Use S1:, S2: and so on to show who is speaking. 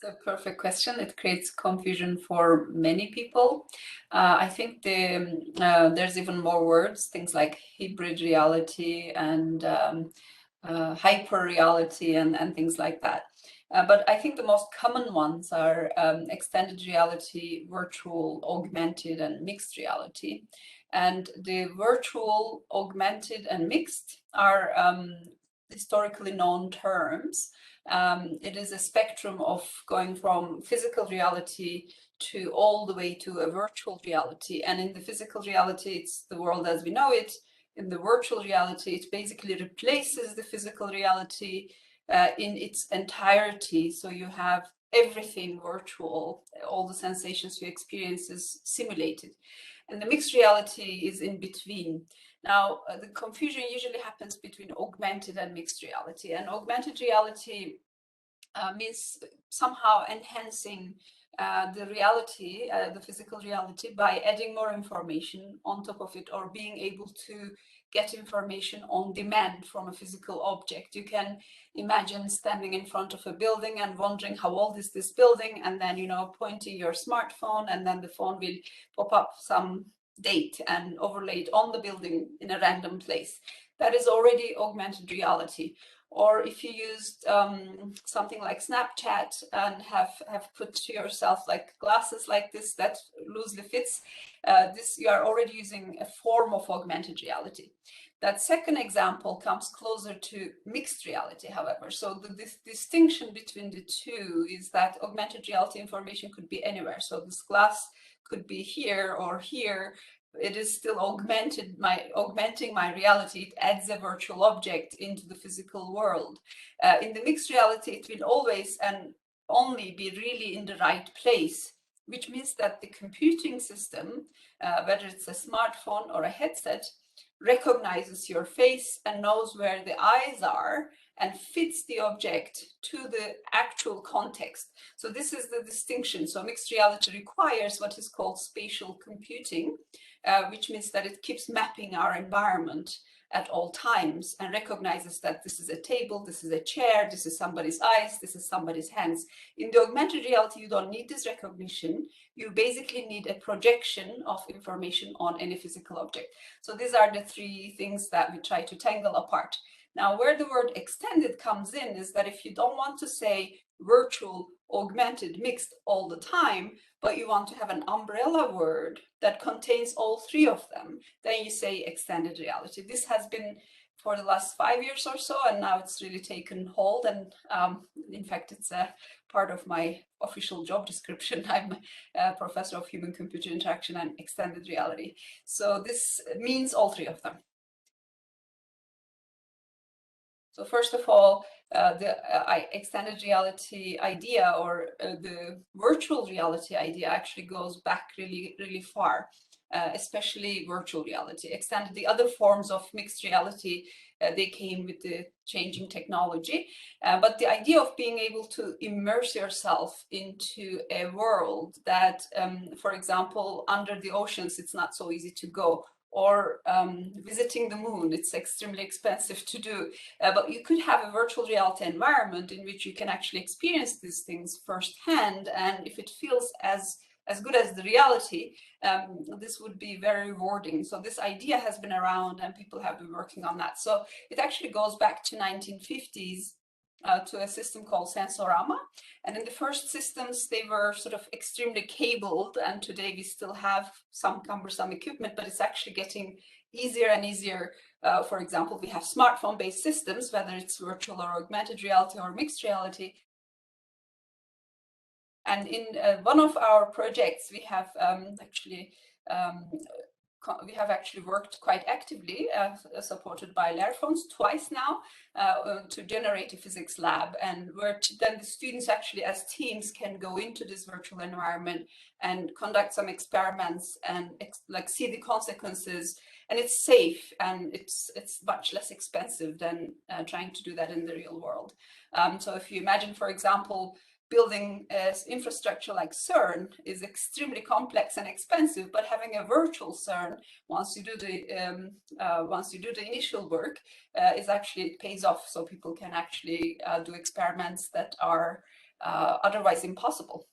S1: It's a perfect question. It creates confusion for many people. I think there's even more words, things like hybrid reality and hyper reality and things like that. But I think the most common ones are extended reality, virtual, augmented, and mixed reality. And the virtual, augmented, and mixed are historically known terms. It is a spectrum of going from physical reality to all the way to a virtual reality. And in the physical reality, it's the world as we know it. In the virtual reality, it basically replaces the physical reality in its entirety. So you have everything virtual, all the sensations you experience is simulated. And the mixed reality is in between. Now, the confusion usually happens between augmented and mixed reality. And augmented reality means somehow enhancing the reality, the physical reality, by adding more information on top of it, or being able to get information on demand from a physical object. You can imagine standing in front of a building and wondering how old is this building, and then, pointing your smartphone, and then the phone will pop up some date and overlaid on the building in a random place. That is already augmented reality. Or if you used something like Snapchat and have put to yourself like glasses like this that loosely fits, you are already using a form of augmented reality. That second example comes closer to mixed reality, however. So the distinction between the two is that augmented reality information could be anywhere. So this glass could be here or here. It is still augmenting my reality. It adds a virtual object into the physical world. In the mixed reality, it will always and only be really in the right place, which means that the computing system, whether it's a smartphone or a headset, recognizes your face and knows where the eyes are and fits the object to the actual context. So this is the distinction. So mixed reality requires what is called spatial computing, which means that it keeps mapping our environment at all times and recognizes that this is a table, this is a chair, this is somebody's eyes, this is somebody's hands. In the augmented reality, you don't need this recognition. You basically need a projection of information on any physical object. So these are the three things that we try to tangle apart. Now, where the word extended comes in is that if you don't want to say virtual, augmented, mixed all the time, but you want to have an umbrella word that contains all three of them, then you say extended reality. This has been for the last 5 years or so, and now it's really taken hold. And in fact, it's a part of my official job description. I'm a professor of human-computer interaction and extended reality. So this means all three of them. So first of all, the extended reality idea, or the virtual reality idea, actually goes back really, really far, especially virtual reality. Extended, the other forms of mixed reality, they came with the changing technology. But the idea of being able to immerse yourself into a world that, for example, under the oceans, it's not so easy to go, or visiting the moon, it's extremely expensive to do. But you could have a virtual reality environment in which you can actually experience these things firsthand. And if it feels as good as the reality, this would be very rewarding. So this idea has been around and people have been working on that. So it actually goes back to 1950s. To a system called Sensorama. And in the first systems, they were sort of extremely cabled, and today we still have some cumbersome equipment, but it's actually getting easier and easier. For example, we have smartphone-based systems, whether it's virtual or augmented reality or mixed reality. And in one of our projects, we have actually worked quite actively, supported by Lehrphones twice now, to generate a physics lab, and where then the students actually as teams can go into this virtual environment and conduct some experiments and see the consequences. And it's safe, and it's much less expensive than trying to do that in the real world. So if you imagine, for example, building infrastructure like CERN is extremely complex and expensive, but having a virtual CERN, once you do the initial work, it pays off. So people can actually do experiments that are otherwise impossible.